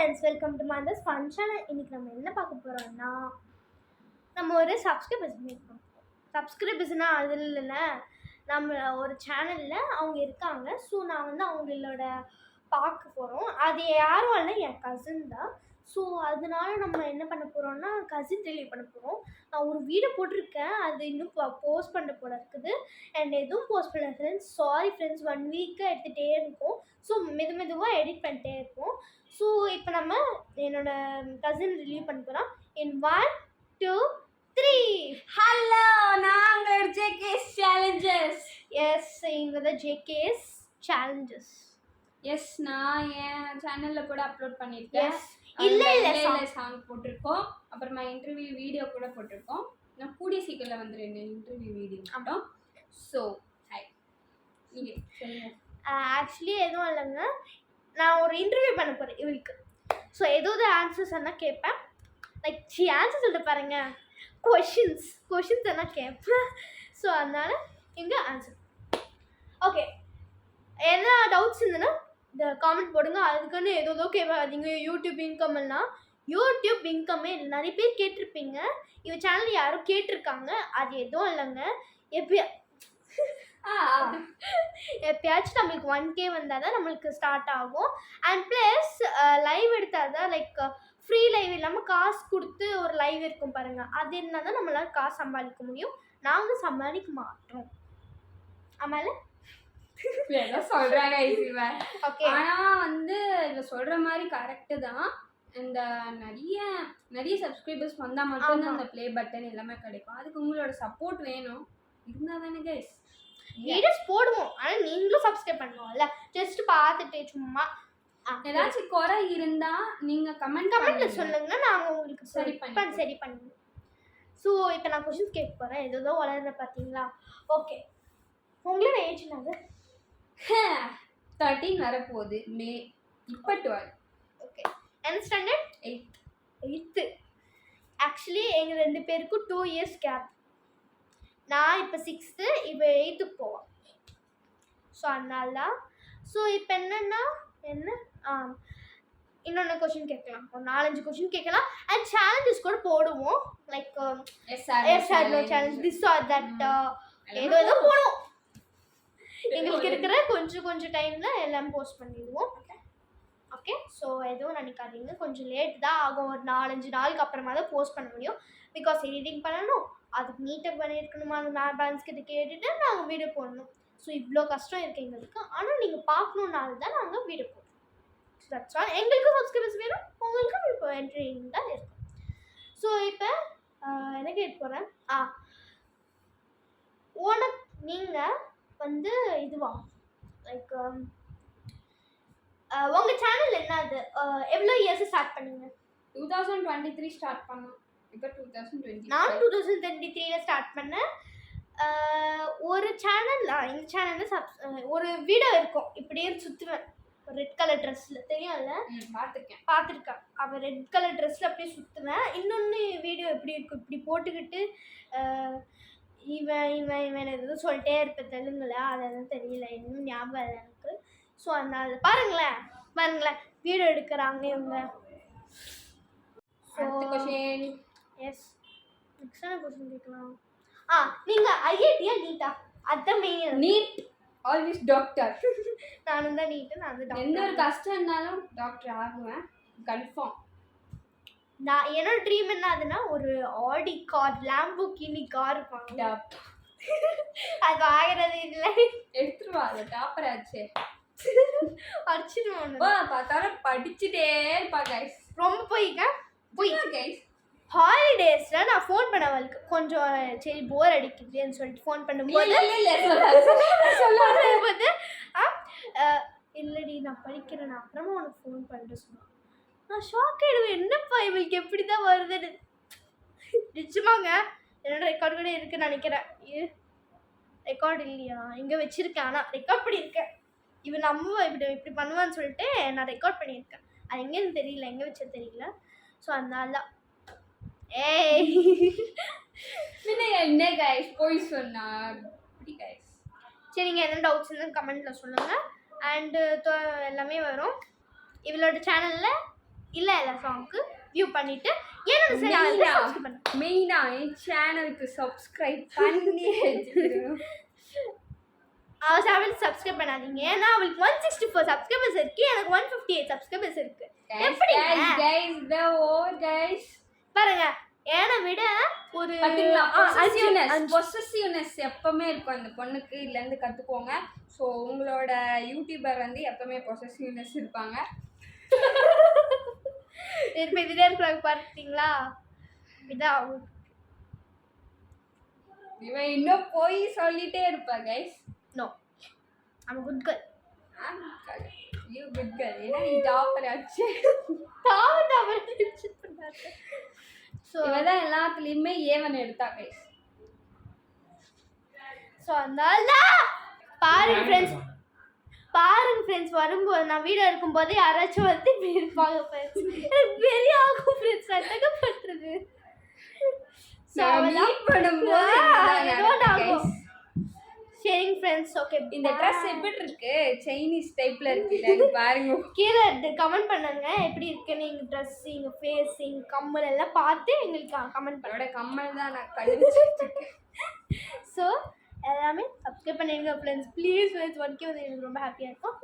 Friends, welcome to மந்தர்ஸ் fun channel. இன்னைக்கு நம்ம என்ன பார்க்க போகிறோம்னா, நம்ம ஒரு சப்ஸ்கிரைபர்ஸ் மேக் பண்ணுறோம். சப்ஸ்கிரைபர்ஸ்னால் அது இல்லைல்ல, நம்ம ஒரு சேனலில் அவங்க இருக்காங்க. ஸோ நான் வந்து அவங்களோட பார்க்க போகிறோம். அது யாரும் இல்லை, என் கசின் தான். ஸோ அதனால நம்ம என்ன பண்ண போகிறோம்னா, கசின் ரிலீவ் பண்ண போகிறோம். நான் ஒரு வீடியோ போட்டிருக்கேன், அது இன்னும் போஸ்ட் பண்ண போல இருக்குது. அண்ட் எதுவும் போஸ்ட் பண்ண ஃப்ரெண்ட்ஸ், சாரி ஃப்ரெண்ட்ஸ், 1 வீக்காக எடுத்துகிட்டே இருக்கும். ஸோ மெதுவாக எடிட் பண்ணிட்டே இருப்போம். ஸோ இப்போ நம்ம என்னோட கசின் ரிலீவ் பண்ண போகிறோம். இன் 1 2 3. ஹலோ, நாங்கள் ஜேகேஸ் சேலஞ்சஸ். எஸ், இங்கே தான் ஜேகேஸ் சேலஞ்சஸ். எஸ், நான் என் சேனலில் கூட அப்லோட் பண்ணியிருக்கேன். இல்லை சாங் போட்டிருக்கோம். அப்புறமா இன்டர்வியூ வீடியோ கூட போட்டிருக்கோம். நான் கூடிய சீக்கிரம் வந்துடுறேன் இன்டர்வியூ வீடியோ மட்டும். ஸோ ஹாய், நீங்கள் சொல்லுங்கள். ஆக்சுவலி எதுவும் இல்லைங்க, நான் ஒரு இன்டர்வியூ பண்ண போகிறேன் இவளுக்கு. ஸோ ஏதாவது ஆன்சர்ஸ் எல்லாம் கேட்பேன். லைக் ஆன்சர் சொல்லிட்டு பாருங்க, கொஷின்ஸ் எல்லாம் கேட்பேன். ஸோ அதனால இங்கே ஆன்சர். ஓகே, என்ன டவுட்ஸ் இருந்ததுன்னா இந்த காமெண்ட் போடுங்க. அதுக்குன்னு ஏதோ கேட்பாதீங்க. யூடியூப் இன்கம் எல்லாம் யூடியூப் இன்கமே இல்லை. நிறைய பேர் கேட்டிருப்பீங்க, இவன் சேனல் யாரும் கேட்டிருக்காங்க. அது எதுவும் இல்லைங்க, எப்பயாச்சும் நம்மளுக்கு 1K வந்தால் தான் நம்மளுக்கு ஸ்டார்ட் ஆகும். அண்ட் ப்ளஸ் லைவ் எடுத்தால் தான், லைக் ஃப்ரீ லைவ் இல்லாமல் காசு கொடுத்து ஒரு லைவ் இருக்கும் பாருங்கள், அது இருந்தால் தான் நம்மளால் காசு சம்பாதிக்க முடியும். நாங்கள் சம்பாதிக்க மாட்டோம். ஆமால சொல்கிறாங்க ஓகே. ஆனால் வந்து இவ சொல்கிற மாதிரி கரெக்டு தான். இந்த நிறைய சப்ஸ்கிரைபர்ஸ் வந்தால் மட்டும்தான் அந்த ப்ளே பட்டன் எல்லாமே கிடைக்கும். அதுக்கு உங்களோட சப்போர்ட் வேணும். இருந்தால் தானே கைஸ் வீடியோஸ் போடுவோம். ஆனால் நீங்களும் சப்ஸ்கிரைப் பண்ணுவோம்ல, ஜஸ்ட் பார்த்துட்டு சும்மா ஏதாச்சும் குறை இருந்தால் நீங்கள் கமெண்ட்ல சொல்லுங்க, நாங்கள் உங்களுக்கு சரி பண்ணுவோம். ஸோ இப்போ நான் கொஷின்ஸ் கேட்க போகிறேன். ஏதோ வளர்ற பார்த்தீங்களா? ஓகே, உங்களோட ஏஜ் என்னது? 13 வரப்போகுது. மே இப்போ 12. ஓகே, என்ன ஸ்டாண்டர்ட்? 8th. ஆக்சுவலி எங்கள் 2 பேருக்கும் 2 இயர்ஸ் கேப். நான் இப்போ 6th, இப்போ 8th போவேன். ஸோ அதனால தான். ஸோ இப்போ என்னென்னா இன்னொன்று கொஷின் கேட்கலாம், ஒரு 4-5 கொஷின் கேட்கலாம். அண்ட் சேலஞ்சஸ் கூட போடுவோம். Like challenge, this or that, ஏதோ போடுவோம். எங்களுக்கு இருக்கிற கொஞ்சம் டைமில் எல்லாம் போஸ்ட் பண்ணிடுவோம். ஓகே, ஸோ எதுவும் நினைக்காதீங்க, கொஞ்சம் லேட் தான் ஆகும். ஒரு 4-5 நாளுக்கு அப்புறமா தான் போஸ்ட் பண்ண முடியும். பிகாஸ் எடிட்டிங் பண்ணணும், அதுக்கு நீட்டாக பண்ணியிருக்கணுமா, அந்த பேலன்ஸ் கிட்ட கேட்டுட்டு நாங்கள் வீடியோ போடணும். ஸோ இவ்வளோ கஷ்டம் இருக்குது எங்களுக்கு. ஆனால் நீங்கள் பார்க்கணுன்னால தான் நாங்கள் வீடியோ போடுறோம். So that's all. எங்களுக்கும் சப்ஸ்கிரைபர்ஸ் வேணும், உங்களுக்கும் இப்போ என்ட்ரிங் தான் இருக்கும். ஸோ இப்போ என்ன கேட்டு போகிறேன், நீங்கள் வந்து இதுவா லைக் உங்கள் சேனல் என்னது, எவ்வளோ இயர்ஸ் ஸ்டார்ட் பண்ணீங்க? 2023 ஸ்டார்ட் பண்ணோம். இப்போ 2020. நான் 2023 ஸ்டார்ட் பண்ணேன். ஒரு சேனல், இந்த சேனலில் ஒரு வீடியோ இருக்கும், இப்படியே சுற்றுவேன் ரெட் கலர் ட்ரெஸ்ஸில், தெரியும்ல? பார்த்துருக்கேன். அவள் ரெட் கலர் ட்ரெஸ்ஸில் அப்படியே சுற்றுவேன். இன்னொன்று வீடியோ எப்படி இருக்கும், இப்படி போட்டுக்கிட்டு இவன் எதுவும் சொல்லிட்டே இருப்பேன் தெலுங்குல, அதெல்லாம் தெரியல, இன்னும் ஞாபகம் இல்லை எனக்கு. ஸோ அதனால பாருங்களேன் வீடியோ எடுக்கிறாங்க இவங்க. எஸ், நெக்ஸ்ட் கொஸ்டின் கேட்கலாம். நீங்கள் ஐஐடியா நீட்டா? அதுதான் மெயின். NEET always doctor. நானும் தான் நீட்டு, நான் தான் எந்த ஒரு கஷ்டம் இருந்தாலும் டாக்டர் ஆகுவேன் கன்ஃபார்ம். நான் என்னோட ட்ரீம் என்னதுன்னா, ஒரு ஆடி கார், லாம்போகினி கார் இருப்பாங்க. அது ஆகிறது இல்லை, எடுத்துருவா. அதை டாப்பர் ஆச்சு, அடிச்சிடுவாங்க. பார்த்தாலும் படிச்சுட்டே இருப்பா கைஸ். ரொம்ப போய் கைஸ் ஹாலிடேஸில் நான் ஃபோன் பண்ண அவளுக்கு கொஞ்சம் சரி போர் அடிக்குதுன்னு சொல்லிட்டு ஃபோன் பண்ணும்போது இல்லடி நான் படிக்கிறேன், நான் அப்புறமா உனக்கு ஃபோன் பண்ணிட்டு சொன்னான். நான் ஷாக் ஆகிடுவேன், என்னப்பா இவளுக்கு எப்படி தான் வருதுன்னு. நிச்சயமாங்க என்னோட ரெக்கார்டு கூட இருக்குன்னு நினைக்கிறேன். ரெக்கார்டு இல்லையா, இங்கே வச்சுருக்கேன், ஆனால் ரெக்கார்ட் பண்ணியிருக்கேன். இவன் இப்படி பண்ணுவான்னு சொல்லிட்டு நான் ரெக்கார்ட் பண்ணியிருக்கேன். அது எங்கேன்னு தெரியல, எங்கே வச்சது தெரியல. ஸோ அதனால தான் என்ன கைஸ் போய் சொன்னா கைஸ். சரிங்க, என்ன டவுட்ஸ் இருந்தால் கமெண்ட்டில் சொல்லுங்கள். அண்டு எல்லாமே வரும் இவளோட சேனலில். இல்லை சாங்க்கு வியூ பண்ணிட்டு என்னோட சேனலை சப்ஸ்கிரைப் பண்ணுங்க. மெயினாக என் சேனலுக்கு சப்ஸ்கிரைப் பண்ணி அவள் சேனல் சப்ஸ்கிரைப் பண்ணாதீங்க. ஏன்னா அவளுக்கு 164 சப்ஸ்கிரைபர்ஸ் இருக்கு, எனக்கு 158 சப்ஸ்கிரைபர்ஸ் இருக்கு. எப்படி பாருங்க, என்னை விட ஒரு பொசசிவ்னஸ் எப்பவுமே இருக்கும் அந்த பொண்ணுக்கு. இதுலேருந்து கற்றுக்கோங்க. ஸோ உங்களோட யூடியூபர் வந்து எப்பவுமே பொசசிவ்னஸ் இருப்பாங்க. இப்போ இதுலேயே இருக்கிறாங்க பார்த்தீங்களா, இதான் இவன் இன்னும் போய் சொல்லிட்டே இருப்பா. Guys no, I'm a good girl. You good girl. ஏன்னா நீ டாப்பர் ஆச்சு. ஸோ இவன் தான் எல்லாத்துலேயுமே ஏவன் எடுத்தா. கைஸ் ஸோ அதனால பாருங்க ஃப்ரெண்ட்ஸ் வரும்போது நான் வீடியோ இருக்கும்போது யாராச்சும் வந்து இப்படி இருப்பாங்க ஃப்ரெண்ட்ஸ். எனக்கு பெரிய ஆகும் ஃப்ரெண்ட்ஸ், சட்டக்கப்படுறது. சரிங்க ஃப்ரெண்ட்ஸ், ஓகே. இந்த ட்ரெஸ் எப்படி இருக்கு? சைனீஸ் டைப்ல இருக்குல்ல, பாருங்க. கீழே கமெண்ட் பண்ணுங்க எப்படி இருக்குன்னு. எங்கள் ட்ரெஸ்ஸிங், ஃபேஸிங், கம்மல் எல்லாம் பார்த்து எங்களுக்கு கமெண்ட் பண்ணோட. கம்மல் தான் நான் கண்டுபிடிச்சிருக்கேன். ஸோ எல்லாமே சப்ஸ்கிரைப் பண்ணிடுங்க ஃப்ரெண்ட்ஸ் ப்ளீஸ் ஃப்ரெண்ட்ஸ். ஒர்க்கே வந்து எனக்கு ரொம்ப ஹாப்பியாக இருக்கும்.